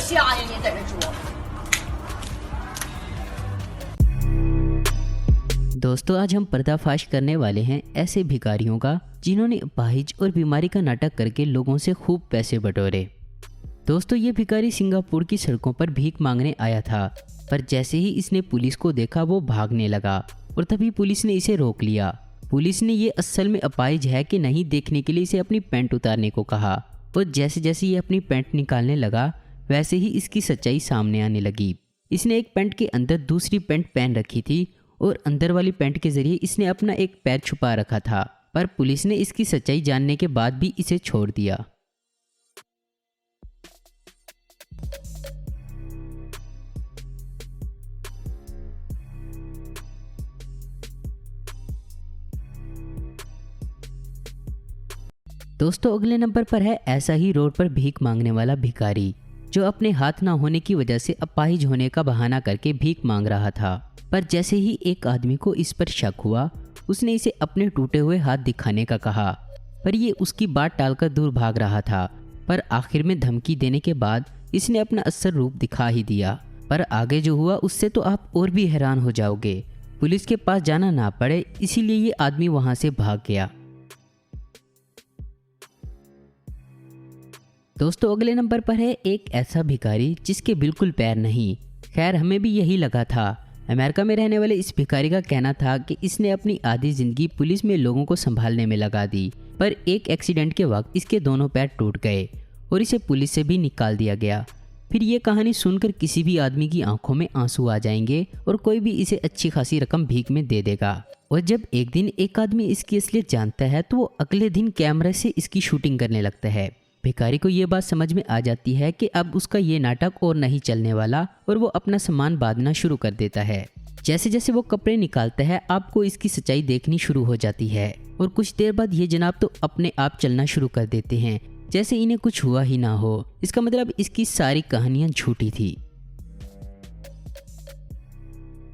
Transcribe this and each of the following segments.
瞎呀？你在这说。दोस्तों आज हम पर्दाफाश करने वाले हैं ऐसे भिखारियों का जिन्होंने अपाहिज और बीमारी का नाटक करके लोगों से खूब पैसे बटोरे। दोस्तों ये भिखारी सिंगापुर की सड़कों पर भीख मांगने आया था, पर जैसे ही इसने पुलिस को देखा वो भागने लगा और तभी पुलिस ने इसे रोक लिया। पुलिस ने ये असल में अपाहिज है कि नहीं देखने के लिए इसे अपनी पैंट उतारने को कहा और जैसे जैसे ये अपनी पैंट निकालने लगा वैसे ही इसकी सच्चाई सामने आने लगी। इसने एक पैंट के अंदर दूसरी पैंट पहन रखी थी और अंदर वाली पैंट के जरिए इसने अपना एक पैर छुपा रखा था, पर पुलिस ने इसकी सच्चाई जानने के बाद भी इसे छोड़ दिया। दोस्तों अगले नंबर पर है ऐसा ही रोड पर भीख मांगने वाला भिखारी जो अपने हाथ ना होने की वजह से अपाहिज होने का बहाना करके भीख मांग रहा था। पर जैसे ही एक आदमी को इस पर शक हुआ उसने इसे अपने टूटे हुए हाथ दिखाने का कहा, पर ये उसकी बात टालकर दूर भाग रहा था। पर आखिर में धमकी देने के बाद इसने अपना असल रूप दिखा ही दिया। पर आगे जो हुआ उससे तो आप और भी हैरान हो जाओगे। पुलिस के पास जाना ना पड़े इसीलिए ये आदमी वहां से भाग गया। दोस्तों अगले नंबर पर है एक ऐसा भिखारी जिसके बिल्कुल पैर नहीं। खैर हमें भी यही लगा था। अमेरिका में रहने वाले इस भिखारी का कहना था कि इसने अपनी आधी जिंदगी पुलिस में लोगों को संभालने में लगा दी, पर एक एक्सीडेंट के वक्त इसके दोनों पैर टूट गए और इसे पुलिस से भी निकाल दिया गया। फिर ये कहानी सुनकर किसी भी आदमी की आंखों में आंसू आ जाएंगे और कोई भी इसे अच्छी खासी रकम भीख में दे देगा। और जब एक दिन एक आदमी इसकी असलियत जानता है तो वो अगले दिन कैमरे से इसकी शूटिंग करने लगता है। भिखारी को ये बात समझ में आ जाती है कि अब उसका ये नाटक और नहीं चलने वाला और वो अपना सामान बांधना शुरू कर देता है। जैसे जैसे वो कपड़े निकालता है आपको इसकी सच्चाई देखनी शुरू हो जाती है और कुछ देर बाद ये जनाब तो अपने आप चलना शुरू कर देते हैं जैसे इन्हें कुछ हुआ ही ना हो। इसका मतलब इसकी सारी कहानियां झूठी थी।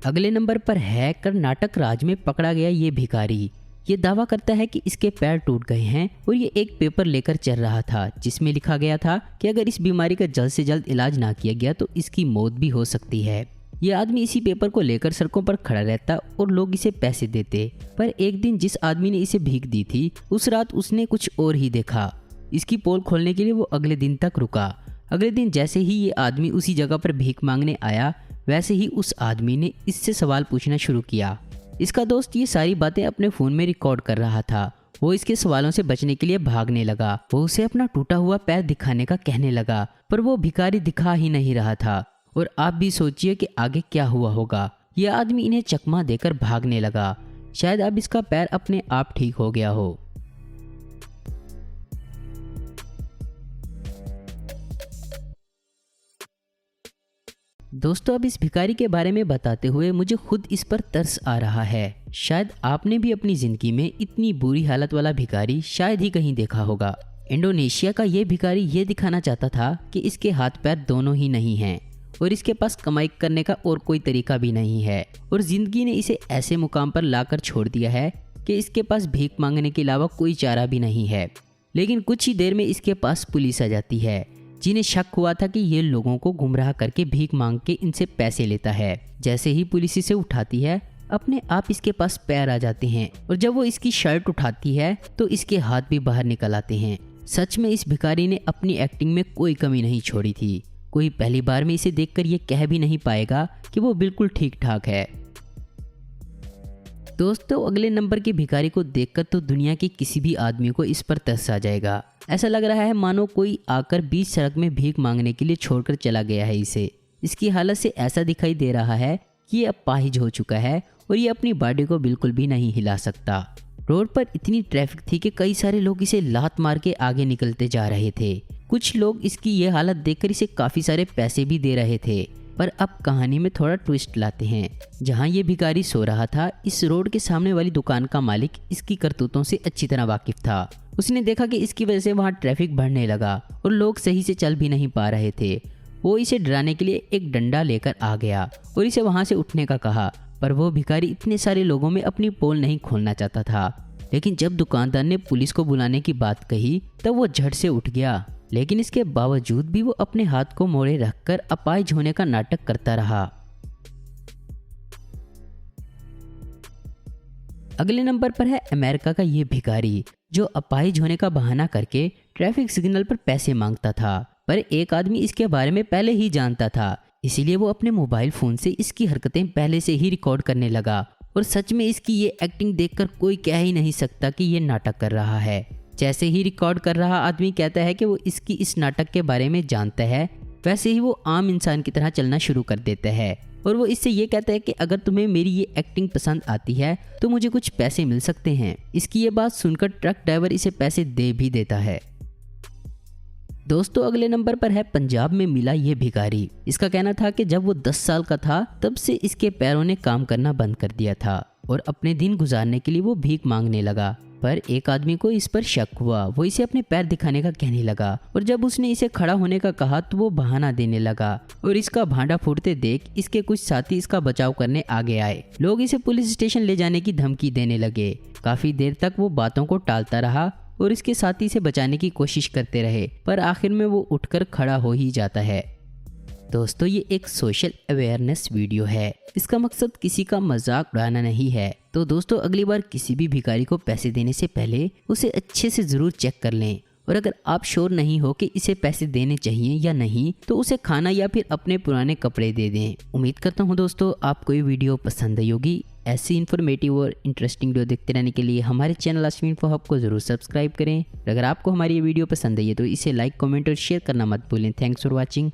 अगले नंबर पर है कर्नाटक राज्य में पकड़ा गया ये भिखारी। ये दावा करता है कि इसके पैर टूट गए हैं और ये एक पेपर लेकर चल रहा था जिसमें लिखा गया था कि अगर इस बीमारी का जल्द से जल्द इलाज ना किया गया तो इसकी मौत भी हो सकती है। ये आदमी इसी पेपर को लेकर सड़कों पर खड़ा रहता और लोग इसे पैसे देते। पर एक दिन जिस आदमी ने इसे भीख दी थी उस रात उसने कुछ और ही देखा। इसकी पोल खोलने के लिए वो अगले दिन तक रुका। अगले दिन जैसे ही ये आदमी उसी जगह पर भीख मांगने आया वैसे ही उस आदमी ने इससे सवाल पूछना शुरू किया। इसका दोस्त ये सारी बातें अपने फ़ोन में रिकॉर्ड कर रहा था। वो इसके सवालों से बचने के लिए भागने लगा। वो उसे अपना टूटा हुआ पैर दिखाने का कहने लगा, पर वो भिखारी दिखा ही नहीं रहा था। और आप भी सोचिए कि आगे क्या हुआ होगा। यह आदमी इन्हें चकमा देकर भागने लगा। शायद अब इसका पैर अपने आप ठीक हो गया हो। दोस्तों अब इस भिखारी के बारे में बताते हुए मुझे खुद इस पर तरस आ रहा है। शायद आपने भी अपनी ज़िंदगी में इतनी बुरी हालत वाला भिखारी शायद ही कहीं देखा होगा। इंडोनेशिया का ये भिखारी ये दिखाना चाहता था कि इसके हाथ पैर दोनों ही नहीं हैं और इसके पास कमाई करने का और कोई तरीका भी नहीं है और ज़िंदगी ने इसे ऐसे मुकाम पर लाकर छोड़ दिया है कि इसके पास भीख मांगने के अलावा कोई चारा भी नहीं है। लेकिन कुछ ही देर में इसके पास पुलिस आ जाती है जिन्हें शक हुआ था कि ये लोगों को गुमराह करके भीख मांग के इनसे पैसे लेता है। जैसे ही पुलिस इसे उठाती है अपने आप इसके पास पैर आ जाते हैं और जब वो इसकी शर्ट उठाती है तो इसके हाथ भी बाहर निकल आते हैं। सच में इस भिखारी ने अपनी एक्टिंग में कोई कमी नहीं छोड़ी थी। कोई पहली बार में इसे देखकर ये कह भी नहीं पाएगा कि वो बिल्कुल ठीक ठाक है। दोस्तों अगले नंबर के भिखारी को देखकर तो दुनिया के किसी भी आदमी को इस पर तरस आ जाएगा। ऐसा लग रहा है मानो कोई आकर बीच सड़क में भीख मांगने के लिए छोड़कर चला गया है इसे। इसकी हालत से ऐसा दिखाई दे रहा है कि ये अपाहिज हो चुका है और ये अपनी बॉडी को बिल्कुल भी नहीं हिला सकता। रोड पर इतनी ट्रैफिक थी कि कई सारे लोग इसे लात मार के आगे निकलते जा रहे थे। कुछ लोग इसकी ये हालत देखकर इसे काफ़ी सारे पैसे भी दे रहे थे। पर अब कहानी में थोड़ा ट्विस्ट लाते हैं। जहां ये भिखारी सो रहा था इस रोड के सामने वाली दुकान का मालिक इसकी करतूतों से अच्छी तरह वाकिफ था। उसने देखा कि इसकी वजह से वहां ट्रैफिक बढ़ने लगा और लोग सही से चल भी नहीं पा रहे थे। वो इसे डराने के लिए एक डंडा लेकर आ गया और इसे वहां से उठने का कहा। पर वो भिखारी इतने सारे लोगों में अपनी पोल नहीं खोलना चाहता था। लेकिन जब दुकानदार ने पुलिस को बुलाने की बात कही तब वो झट से उठ गया। लेकिन इसके बावजूद भी वो अपने हाथ को मोड़े रखकर अपाहिज होने का नाटक करता रहा। अगले नंबर पर है अमेरिका का ये भिखारी जो अपाहिज होने का बहाना करके ट्रैफिक सिग्नल पर पैसे मांगता था, पर एक आदमी इसके बारे में पहले ही जानता था, इसीलिए वो अपने मोबाइल फोन से इसकी हरकतें पहले से ही रिकॉर्ड करने लगा। और सच में इसकी ये एक्टिंग देखकर कोई कह ही नहीं सकता कि ये नाटक कर रहा है। जैसे ही रिकॉर्ड कर रहा आदमी कहता है कि वो इसकी इस नाटक के बारे में जानता है, वैसे ही वो आम इंसान की तरह चलना शुरू कर देता है और वो इससे ये कहता है कि अगर तुम्हें मेरी ये एक्टिंग पसंद आती है तो मुझे कुछ पैसे मिल सकते हैं। इसकी ये बात सुनकर ट्रक ड्राइवर इसे पैसे दे भी देता है। दोस्तों अगले नंबर पर है पंजाब में मिला ये भिखारी। इसका कहना था कि जब वो 10 साल का था तब से इसके पैरों ने काम करना बंद कर दिया था और अपने दिन गुजारने के लिए वो भीख मांगने लगा। पर एक आदमी को इस पर शक हुआ, वो इसे अपने पैर दिखाने का कहने लगा और जब उसने इसे खड़ा होने का कहा तो वो बहाना देने लगा और इसका भांडा फूटते देख इसके कुछ साथी इसका बचाव करने आगे आए। लोग इसे पुलिस स्टेशन ले जाने की धमकी देने लगे। काफी देर तक वो बातों को टालता रहा और इसके साथी से बचाने की कोशिश करते रहे, पर आखिर में वो उठकर खड़ा हो ही जाता है। दोस्तों ये एक सोशल अवेयरनेस वीडियो है, इसका मकसद किसी का मजाक उड़ाना नहीं है। तो दोस्तों अगली बार किसी भी भिखारी को पैसे देने से पहले उसे अच्छे से ज़रूर चेक कर लें और अगर आप श्योर नहीं हो कि इसे पैसे देने चाहिए या नहीं तो उसे खाना या फिर अपने पुराने कपड़े दे दें। उम्मीद करता हूँ दोस्तों आपको ये वीडियो पसंद आई होगी। ऐसी इन्फॉर्मेटिव और इंटरेस्टिंग वीडियो देखते रहने के लिए हमारे चैनल अश्विन इन्फो हब को जरूर सब्सक्राइब करें। अगर आपको हमारी ये वीडियो पसंद आई है तो इसे लाइक, कमेंट और शेयर करना मत भूलें। Thanks for watching.